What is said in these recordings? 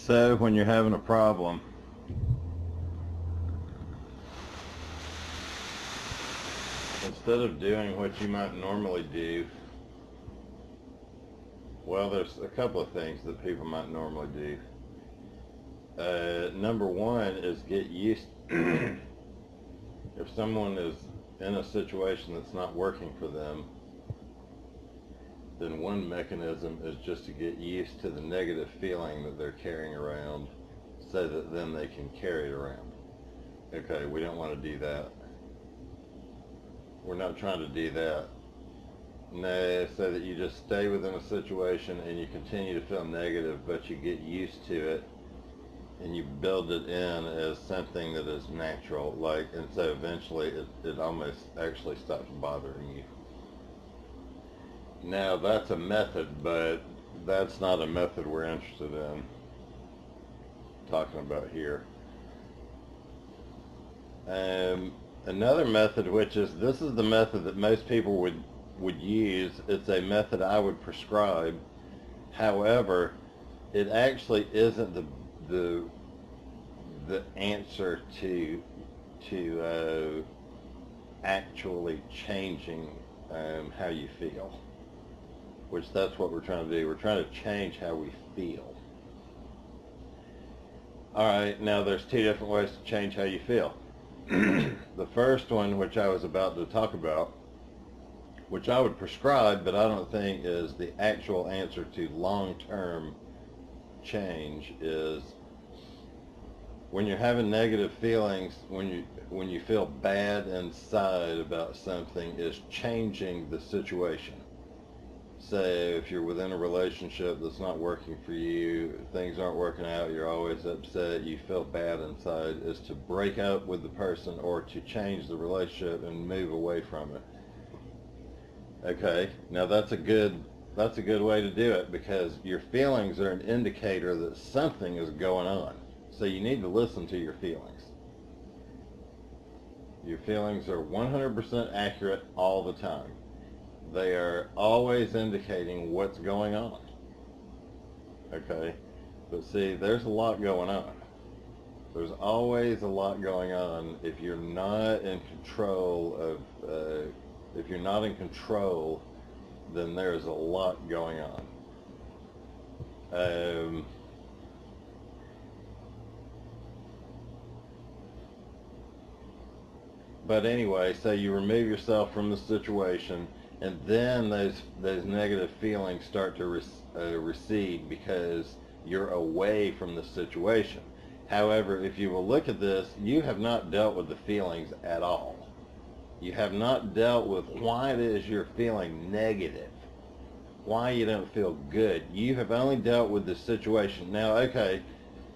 So when you're having a problem, instead of doing what you might normally do, well, there's a couple of things that people might normally do. Number one is get used. If someone is in a situation that's not working for them, then one mechanism is just to get used to the negative feeling that they're carrying around so that then they can carry it around. Okay, we don't want to do that. We're not trying to do that. No, so that you just stay within a situation and you continue to feel negative, but you get used to it and you build it in as something that is natural, and so eventually it almost actually stops bothering you. Now that's a method, but that's not a method we're interested in talking about here. Another method, which is, this is the method that most people would use. It's a method I would prescribe. However, it actually isn't the answer to actually changing how you feel, which that's what we're trying to do. We're trying to change how we feel. All right, now there's two different ways to change how you feel. The first one, which I was about to talk about, which I would prescribe, but I don't think is the actual answer to long-term change, is when you're having negative feelings, when you feel bad inside about something, is changing the situation. Say if you're within a relationship that's not working for you, things aren't working out, you're always upset, you feel bad inside, is to break up with the person or to change the relationship and move away from it. Okay, now that's a good way to do it, because your feelings are an indicator that something is going on. So you need to listen to your feelings. Your feelings are 100% accurate all the time. They are always indicating what's going on. Okay? But see, there's a lot going on. There's always a lot going on if you're not in control of, if you're not in control, then there's a lot going on. But anyway, so you remove yourself from the situation, and then those negative feelings start to recede because you're away from the situation. However, if you will look at this, you have not dealt with the feelings at all. You have not dealt with why it is you're feeling negative, why you don't feel good. You have only dealt with the situation. Now, okay,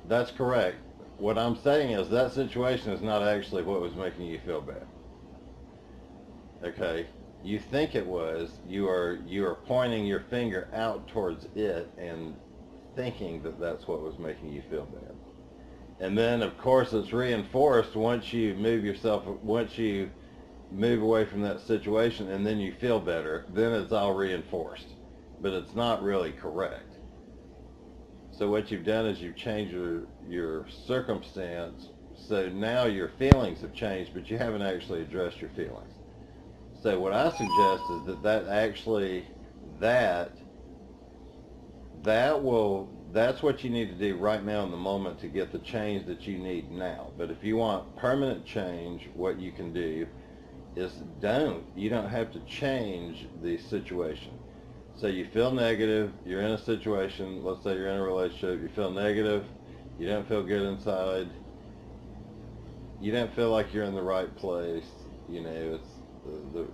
that's correct. What I'm saying is that situation is not actually what was making you feel bad. Okay? You think it was. You are pointing your finger out towards it and thinking that that's what was making you feel bad. And then, of course, it's reinforced once you move away from that situation and then you feel better, then it's all reinforced. But it's not really correct. So what you've done is you've changed your circumstance, so now your feelings have changed, but you haven't actually addressed your feelings. So what I suggest is that's what you need to do right now in the moment to get the change that you need now. But if you want permanent change, what you can do is you don't have to change the situation. So you feel negative, you're in a situation, let's say you're in a relationship, you feel negative, you don't feel good inside, you don't feel like you're in the right place,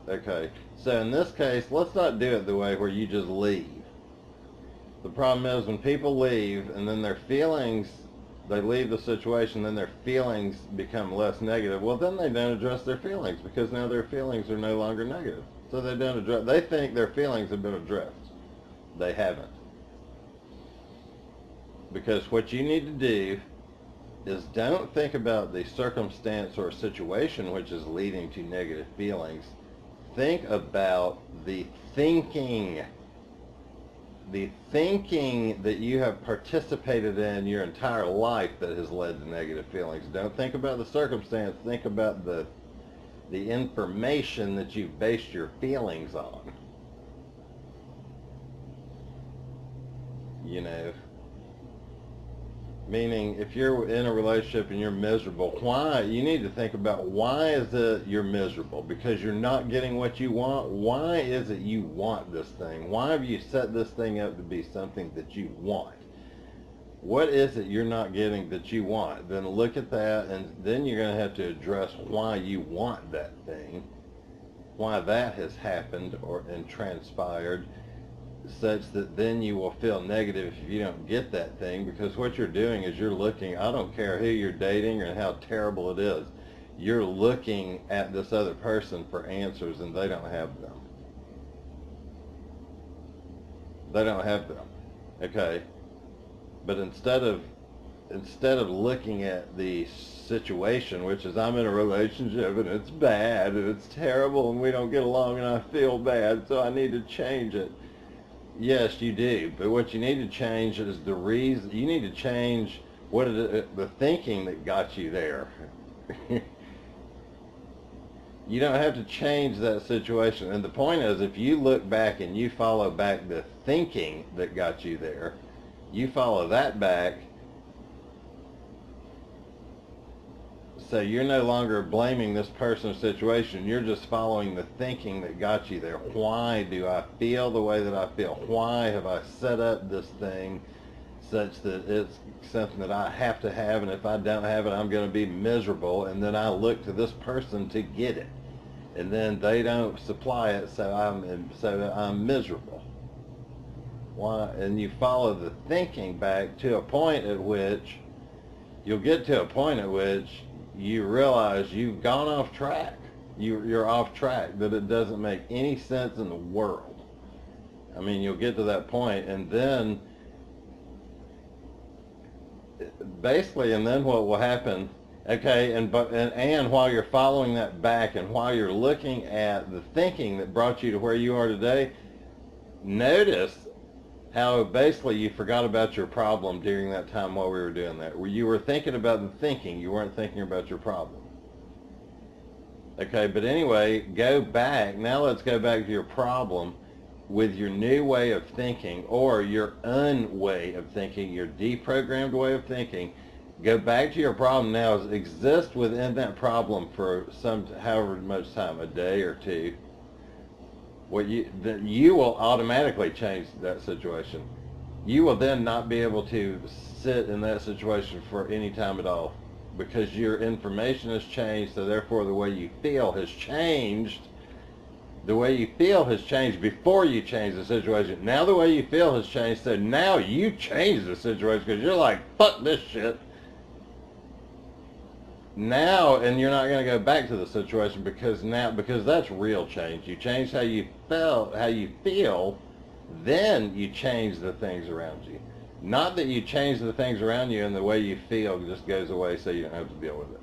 okay. So in this case, let's not do it the way where you just leave. The problem is when people leave and then they leave the situation, then their feelings become less negative. Well, then they don't address their feelings, because now their feelings are no longer negative. So they think their feelings have been addressed. They haven't. Because what you need to do is don't think about the circumstance or situation which is leading to negative feelings. Think about the thinking the thinking that you have participated in your entire life that has led to negative feelings. Don't think about the circumstance. Think about the information that you've based your feelings on. You know, meaning if you're in a relationship and you're miserable, why? You need to think about why is it you're miserable? Because you're not getting what you want? Why is it you want this thing? Why have you set this thing up to be something that you want? What is it you're not getting that you want? Then look at that, and then you're going to have to address why you want that thing, why that has happened and transpired, such that then you will feel negative if you don't get that thing, because what you're doing is you're looking, I don't care who you're dating or how terrible it is, you're looking at this other person for answers and they don't have them. They don't have them. Okay? But instead of looking at the situation, which is I'm in a relationship and it's bad and it's terrible and we don't get along and I feel bad, so I need to change it. Yes, you do. But what you need to change is the reason. You need to change the thinking that got you there. You don't have to change that situation. And the point is, if you look back and you follow back the thinking that got you there, you follow that back, so you're no longer blaming this person's situation. You're just following the thinking that got you there. Why do I feel the way that I feel? Why have I set up this thing such that it's something that I have to have, and if I don't have it, I'm going to be miserable, and then I look to this person to get it, and then they don't supply it, so I'm miserable. Why? And you follow the thinking back to a point at which you'll get to a point at which you realize you've gone off track. You're off track, that it doesn't make any sense in the world. I mean, you'll get to that point, and then basically, and then what will happen, okay, and while you're following that back and while you're looking at the thinking that brought you to where you are today, notice how basically you forgot about your problem during that time while we were doing that. Where you were thinking about the thinking, you weren't thinking about your problem. Okay, but anyway, go back. Now let's go back to your problem with your new way of thinking, or your way of thinking, your deprogrammed way of thinking. Go back to your problem now. Exist within that problem for however much time, a day or two. You will automatically change that situation. You will then not be able to sit in that situation for any time at all, because your information has changed, so therefore the way you feel has changed. The way you feel has changed before you change the situation. Now the way you feel has changed, so now you change the situation because you're like, fuck this shit. Now, and you're not going to go back to the situation because that's real change. You change how you feel, then you change the things around you. Not that you change the things around you and the way you feel just goes away so you don't have to deal with it.